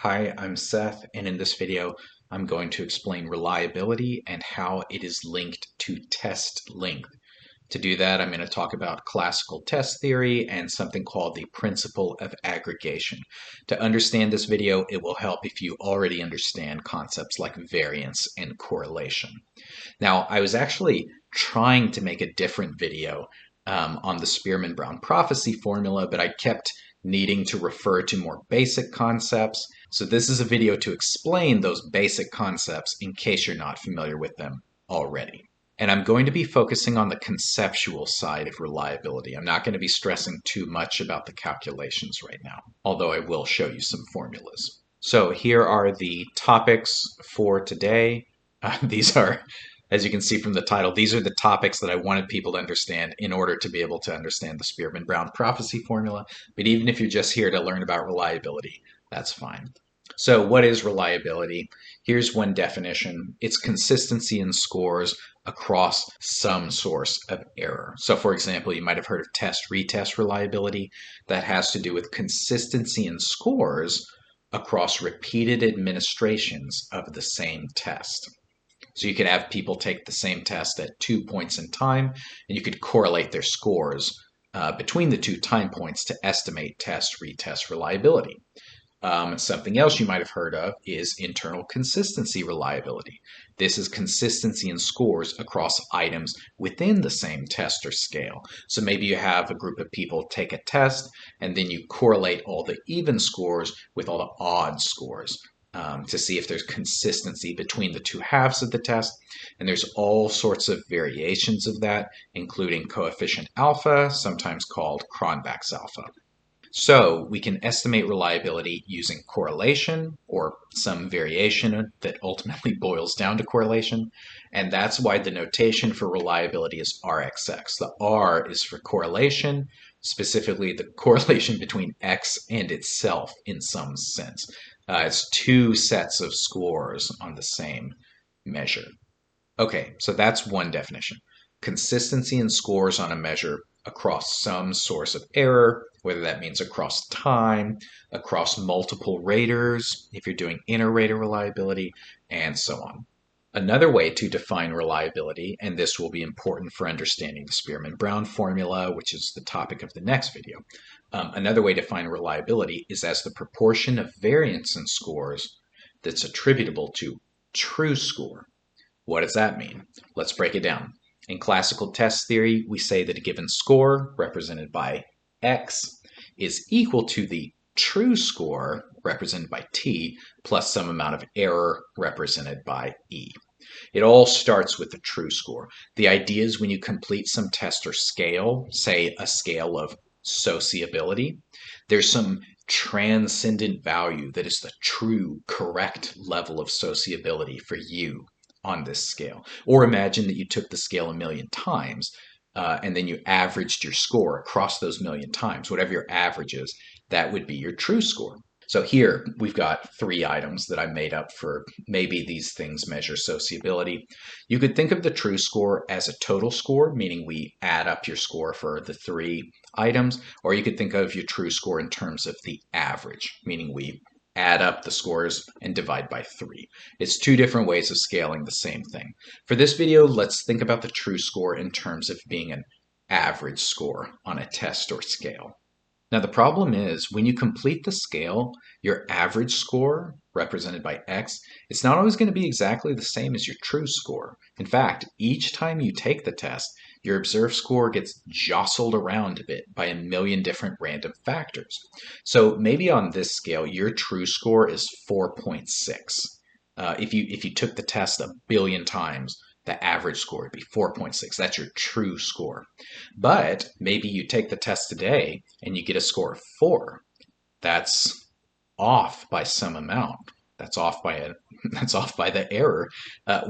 Hi, I'm Seth, and in this video, I'm going to explain reliability and how it is linked to test length. To do that, I'm going to talk about classical test theory and something called the principle of aggregation. To understand this video, it will help if you already understand concepts like variance and correlation. Now, I was actually trying to make a different video on the Spearman-Brown prophecy formula, but I kept needing to refer to more basic concepts. So this is a video to explain those basic concepts in case you're not familiar with them already. And I'm going to be focusing on the conceptual side of reliability. I'm not going to be stressing too much about the calculations right now, although I will show you some formulas. So here are the topics for today. These are, as you can see from the title, these are the topics that I wanted people to understand in order to be able to understand the Spearman-Brown prophecy formula. But even if you're just here to learn about reliability, that's fine. So what is reliability? Here's one definition. It's consistency in scores across some source of error. So for example, you might have heard of test-retest reliability. That has to do with consistency in scores across repeated administrations of the same test. So you could have people take the same test at 2 points in time, and you could correlate their scores between the 2 time points to estimate test-retest reliability. Something else you might have heard of is internal consistency reliability. This is consistency in scores across items within the same test or scale. So maybe you have a group of people take a test and then you correlate all the even scores with all the odd scores to see if there's consistency between the 2 halves of the test. And there's all sorts of variations of that, including coefficient alpha, sometimes called Cronbach's alpha. So we can estimate reliability using correlation or some variation that ultimately boils down to correlation. And that's why the notation for reliability is RxX. The R is for correlation, specifically the correlation between X and itself in some sense. It's 2 sets of scores on the same measure. Okay, so that's one definition. Consistency in scores on a measure across some source of error, whether that means across time, across multiple raters, if you're doing inter-rater reliability, and so on. Another way to define reliability, and this will be important for understanding the Spearman-Brown formula, which is the topic of the next video. Another way to define reliability is as the proportion of variance in scores that's attributable to true score. What does that mean? Let's break it down. In classical test theory, we say that a given score, represented by X, is equal to the true score, represented by T, plus some amount of error, represented by E. It all starts with the true score. The idea is when you complete some test or scale, say a scale of sociability, there's some transcendent value that is the true, correct level of sociability for you on this scale. Or imagine that you took the scale 1,000,000 times and then you averaged your score across those 1,000,000 times. Whatever your average is, that would be your true score. So here we've got 3 items that I made up for maybe these things measure sociability. You could think of the true score as a total score, meaning we add up your score for the 3 items, or you could think of your true score in terms of the average, meaning we add up the scores and divide by 3. It's 2 different ways of scaling the same thing. For this video, let's think about the true score in terms of being an average score on a test or scale. Now the problem is when you complete the scale, your average score, represented by X, it's not always going to be exactly the same as your true score. In fact, each time you take the test, your observed score gets jostled around a bit by 1,000,000 different random factors. So maybe on this scale, your true score is 4.6. If you took the test 1,000,000,000 times, the average score would be 4.6. That's your true score. But maybe you take the test today and you get a score of 4. That's off by some amount. That's off by the error.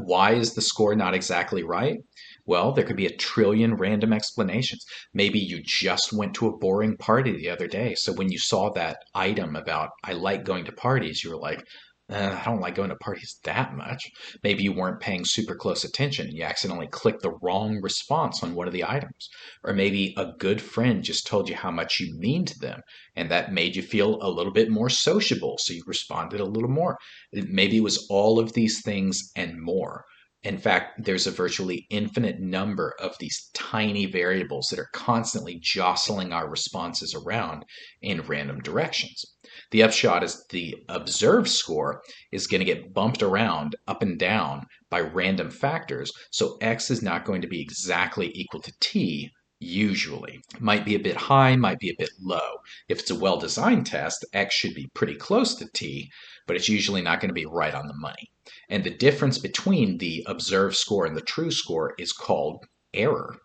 Why is the score not exactly right? Well, there could be 1,000,000,000,000 random explanations. Maybe you just went to a boring party the other day. So when you saw that item about I like going to parties, you were like, I don't like going to parties that much. Maybe you weren't paying super close attention and you accidentally clicked the wrong response on one of the items. Or maybe a good friend just told you how much you mean to them and that made you feel a little bit more sociable, so you responded a little more. Maybe it was all of these things and more. In fact, there's a virtually infinite number of these tiny variables that are constantly jostling our responses around in random directions. The upshot is the observed score is going to get bumped around up and down by random factors, so x is not going to be exactly equal to t usually. Might be a bit high, might be a bit low. If it's a well-designed test, x should be pretty close to t, but it's usually not going to be right on the money. And the difference between the observed score and the true score is called error.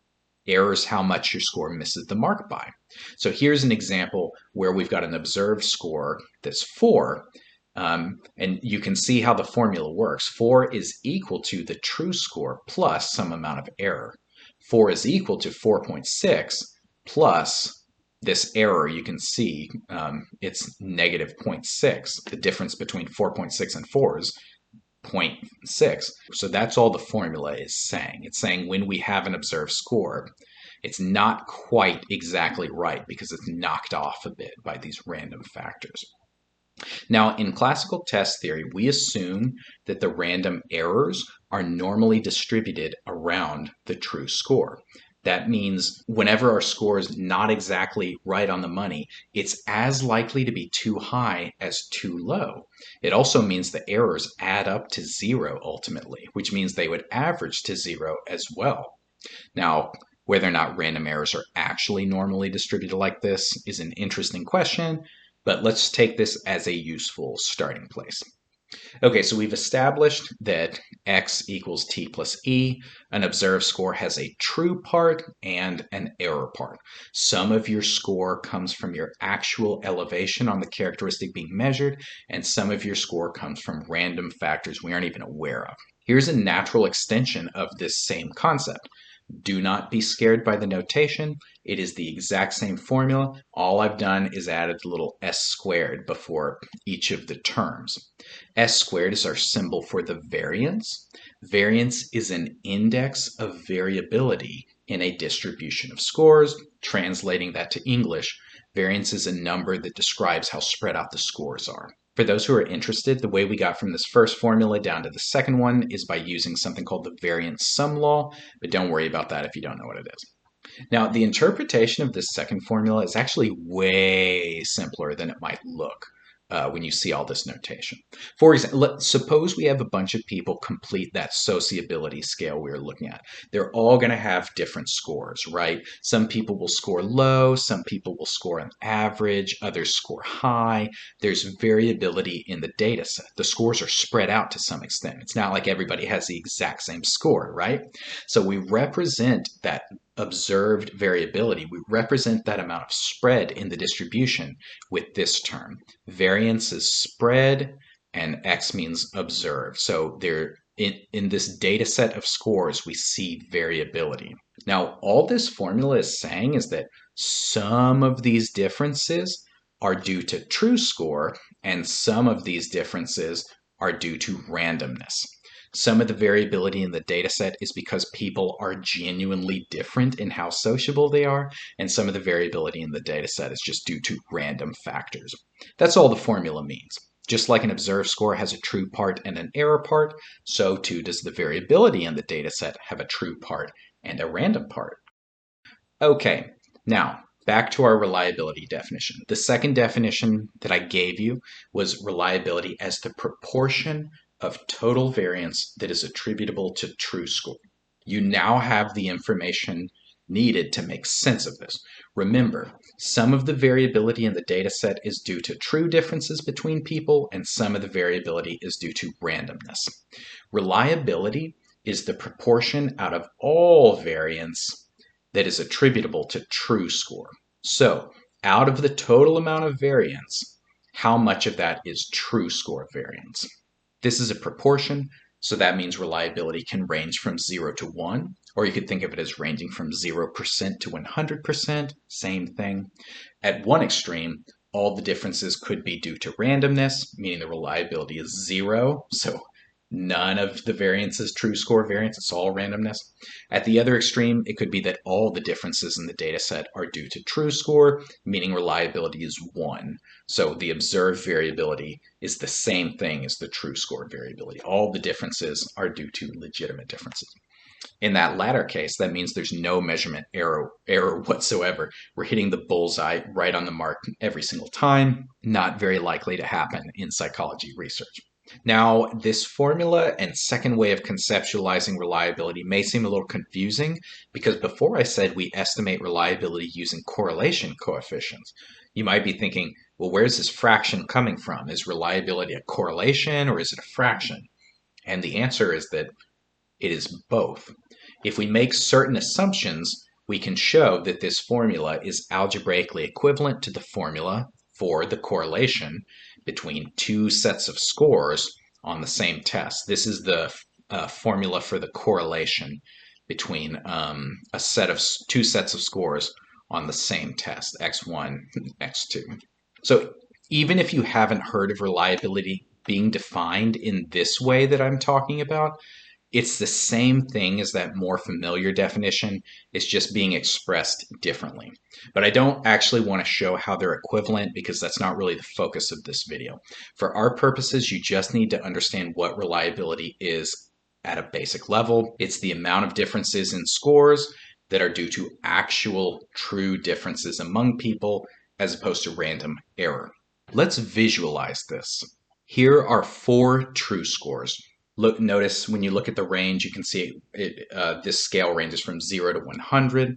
Error is how much your score misses the mark by. So here's an example where we've got an observed score that's 4, and you can see how the formula works. 4 is equal to the true score plus some amount of error. 4 is equal to 4.6 plus this error. You can see it's negative 0.6. The difference between 4.6 and 4 is 0.6. So that's all the formula is saying. It's saying when we have an observed score, it's not quite exactly right because it's knocked off a bit by these random factors. Now, in classical test theory, we assume that the random errors are normally distributed around the true score. That means whenever our score is not exactly right on the money, it's as likely to be too high as too low. It also means the errors add up to 0 ultimately, which means they would average to 0 as well. Now, whether or not random errors are actually normally distributed like this is an interesting question, but let's take this as a useful starting place. Okay, so we've established that x equals t plus e. An observed score has a true part and an error part. Some of your score comes from your actual elevation on the characteristic being measured, and some of your score comes from random factors we aren't even aware of. Here's a natural extension of this same concept. Do not be scared by the notation. It is the exact same formula. All I've done is added a little s squared before each of the terms. S squared is our symbol for the variance. Variance is an index of variability in a distribution of scores. Translating that to English, variance is a number that describes how spread out the scores are. For those who are interested, the way we got from this first formula down to the second one is by using something called the variance sum law, but don't worry about that if you don't know what it is. Now, the interpretation of this second formula is actually way simpler than it might look when you see all this notation. For example, suppose we have a bunch of people complete that sociability scale we were looking at. They're all going to have different scores, right? Some people will score low, some people will score an average, others score high. There's variability in the data set. The scores are spread out to some extent. It's not like everybody has the exact same score, right? So we represent that observed variability. We represent that amount of spread in the distribution with this term. Variance is spread and x means observed. So there in this data set of scores, we see variability. Now, all this formula is saying is that some of these differences are due to true score and some of these differences are due to randomness. Some of the variability in the data set is because people are genuinely different in how sociable they are, and some of the variability in the data set is just due to random factors. That's all the formula means. Just like an observed score has a true part and an error part, so too does the variability in the data set have a true part and a random part. Okay, now back to our reliability definition. The second definition that I gave you was reliability as the proportion of total variance that is attributable to true score. You now have the information needed to make sense of this. Remember, some of the variability in the data set is due to true differences between people, and some of the variability is due to randomness. Reliability is the proportion out of all variance that is attributable to true score. So, out of the total amount of variance, how much of that is true score variance? This is a proportion, so that means reliability can range from 0 to 1, or you could think of it as ranging from 0% to 100%, same thing. At one extreme, all the differences could be due to randomness, meaning the reliability is 0. So none of the variance is true score variance, it's all randomness. At the other extreme, it could be that all the differences in the data set are due to true score, meaning reliability is 1. So the observed variability is the same thing as the true score variability. All the differences are due to legitimate differences. In that latter case, that means there's no measurement error whatsoever. We're hitting the bullseye right on the mark every single time. Not very likely to happen in psychology research. Now, this formula and second way of conceptualizing reliability may seem a little confusing because before I said we estimate reliability using correlation coefficients. You might be thinking, well, where's this fraction coming from? Is reliability a correlation or is it a fraction? And the answer is that it is both. If we make certain assumptions, we can show that this formula is algebraically equivalent to the formula for the correlation between two sets of scores on the same test. This is the formula for the correlation between two sets of scores on the same test, x1 and x2. So even if you haven't heard of reliability being defined in this way that I'm talking about, it's the same thing as that more familiar definition. It's just being expressed differently. But I don't actually want to show how they're equivalent because that's not really the focus of this video. For our purposes, you just need to understand what reliability is at a basic level. It's the amount of differences in scores that are due to actual true differences among people as opposed to random error. Let's visualize this. Here are 4 true scores. Notice when you look at the range, you can see this scale ranges from 0 to 100.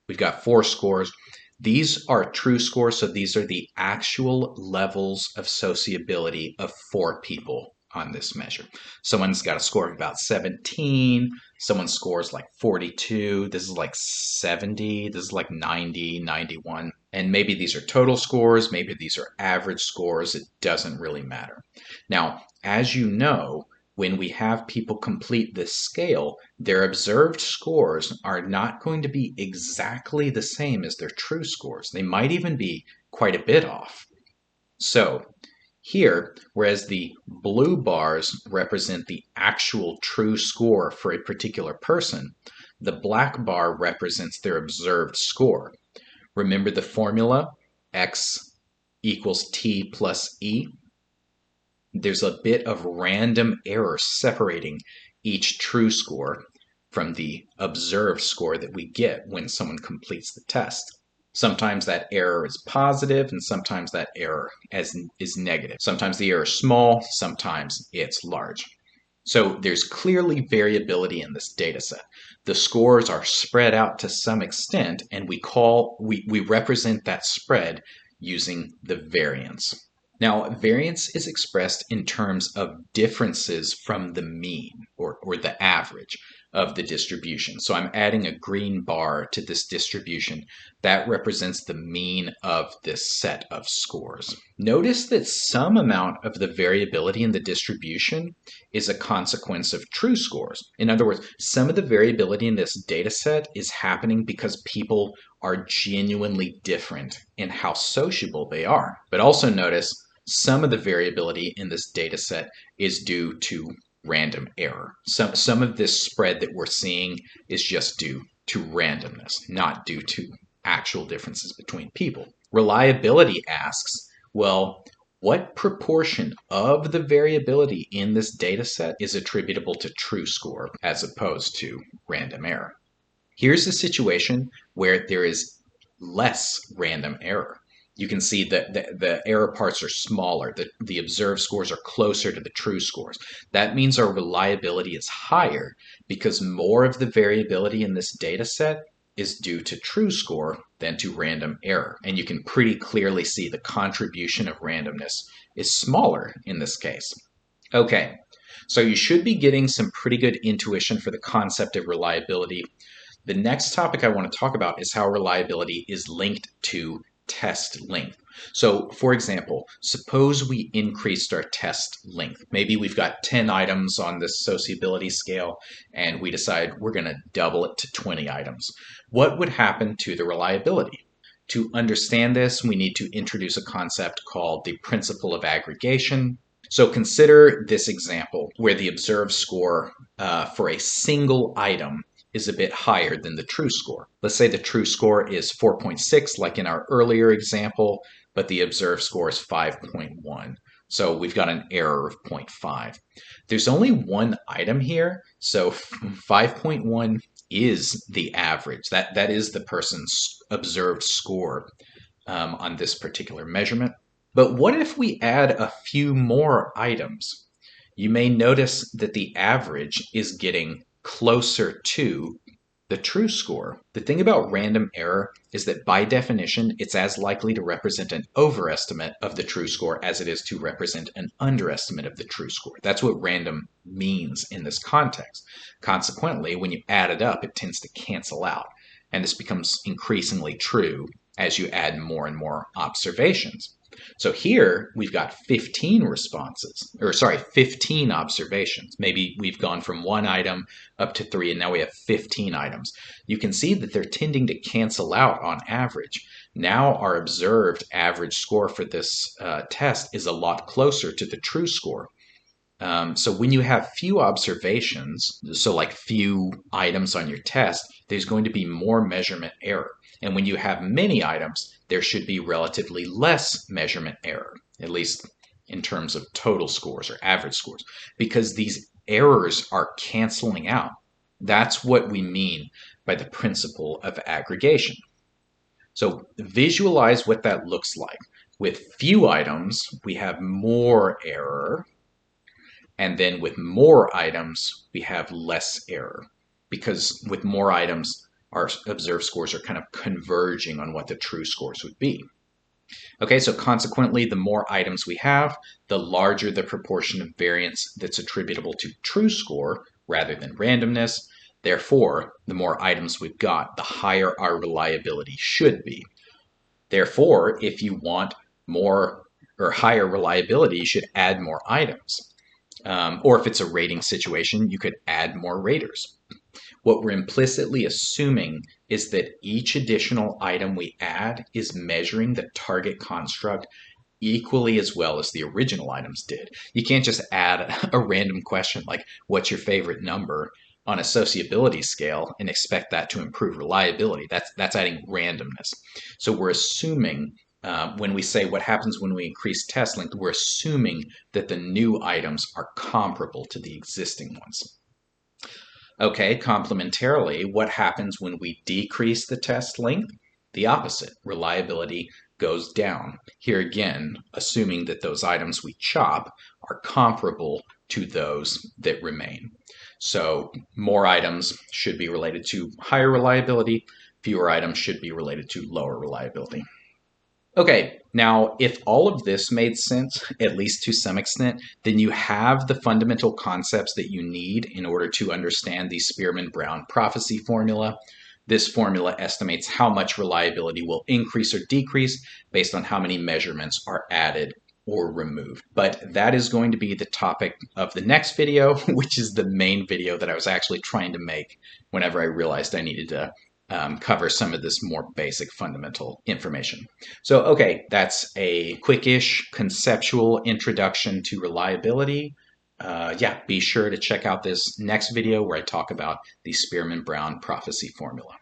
We've got 4 scores. These are true scores, so these are the actual levels of sociability of 4 people on this measure. Someone's got a score of about 17. Someone scores like 42. This is like 70. This is like 90, 91. And maybe these are total scores. Maybe these are average scores. It doesn't really matter. Now, as you know, when we have people complete this scale, their observed scores are not going to be exactly the same as their true scores. They might even be quite a bit off. So here, whereas the blue bars represent the actual true score for a particular person, the black bar represents their observed score. Remember the formula, x equals t plus e? There's a bit of random error separating each true score from the observed score that we get when someone completes the test. Sometimes that error is positive and sometimes that error is negative. Sometimes the error is small, sometimes it's large. So there's clearly variability in this data set. The scores are spread out to some extent and we represent that spread using the variance. Now, variance is expressed in terms of differences from the mean or the average of the distribution. So I'm adding a green bar to this distribution that represents the mean of this set of scores. Notice that some amount of the variability in the distribution is a consequence of true scores. In other words, some of the variability in this data set is happening because people are genuinely different in how sociable they are. But also notice some of the variability in this data set is due to random error. Some of this spread that we're seeing is just due to randomness, not due to actual differences between people. Reliability asks, well, what proportion of the variability in this data set is attributable to true score as opposed to random error? Here's a situation where there is less random error. You can see that the error parts are smaller. The observed scores are closer to the true scores. That means our reliability is higher because more of the variability in this data set is due to true score than to random error. And you can pretty clearly see the contribution of randomness is smaller in this case. Okay, so you should be getting some pretty good intuition for the concept of reliability. The next topic I want to talk about is how reliability is linked to test length. So for example, suppose we increased our test length. Maybe we've got 10 items on this sociability scale and we decide we're going to double it to 20 items. What would happen to the reliability? To understand this, we need to introduce a concept called the principle of aggregation. So consider this example where the observed score for a single item is a bit higher than the true score. Let's say the true score is 4.6, like in our earlier example, but the observed score is 5.1. So we've got an error of 0.5. There's only one item here, so 5.1 is the average. That is the person's observed score on this particular measurement. But what if we add a few more items? You may notice that the average is getting closer to the true score. The thing about random error is that by definition, it's as likely to represent an overestimate of the true score as it is to represent an underestimate of the true score. That's what random means in this context. Consequently, when you add it up, it tends to cancel out. And this becomes increasingly true as you add more and more observations. So here we've got 15 observations. Maybe we've gone from one item up to 3, and now we have 15 items. You can see that they're tending to cancel out on average. Now our observed average score for this test is a lot closer to the true score. So when you have few observations, so like few items on your test, there's going to be more measurement error. And when you have many items, there should be relatively less measurement error, at least in terms of total scores or average scores, because these errors are canceling out. That's what we mean by the principle of aggregation. So visualize what that looks like. With few items, we have more error. And then with more items, we have less error, because with more items, our observed scores are kind of converging on what the true scores would be. Okay, so consequently, the more items we have, the larger the proportion of variance that's attributable to true score rather than randomness. Therefore, the more items we've got, the higher our reliability should be. Therefore, if you want more or higher reliability, you should add more items. Or if it's a rating situation, you could add more raters. What we're implicitly assuming is that each additional item we add is measuring the target construct equally as well as the original items did. You can't just add a random question like, what's your favorite number on a sociability scale and expect that to improve reliability. That's adding randomness. So we're assuming when we say what happens when we increase test length, we're assuming that the new items are comparable to the existing ones. Okay, complementarily, what happens when we decrease the test length? The opposite. Reliability goes down. Here again, assuming that those items we chop are comparable to those that remain. So more items should be related to higher reliability, fewer items should be related to lower reliability. Okay, now if all of this made sense, at least to some extent, then you have the fundamental concepts that you need in order to understand the Spearman-Brown prophecy formula. This formula estimates how much reliability will increase or decrease based on how many measurements are added or removed. But that is going to be the topic of the next video, which is the main video that I was actually trying to make whenever I realized I needed to cover some of this more basic fundamental information. So, okay, that's a quickish conceptual introduction to reliability. Yeah, be sure to check out this next video where I talk about the Spearman-Brown prophecy formula.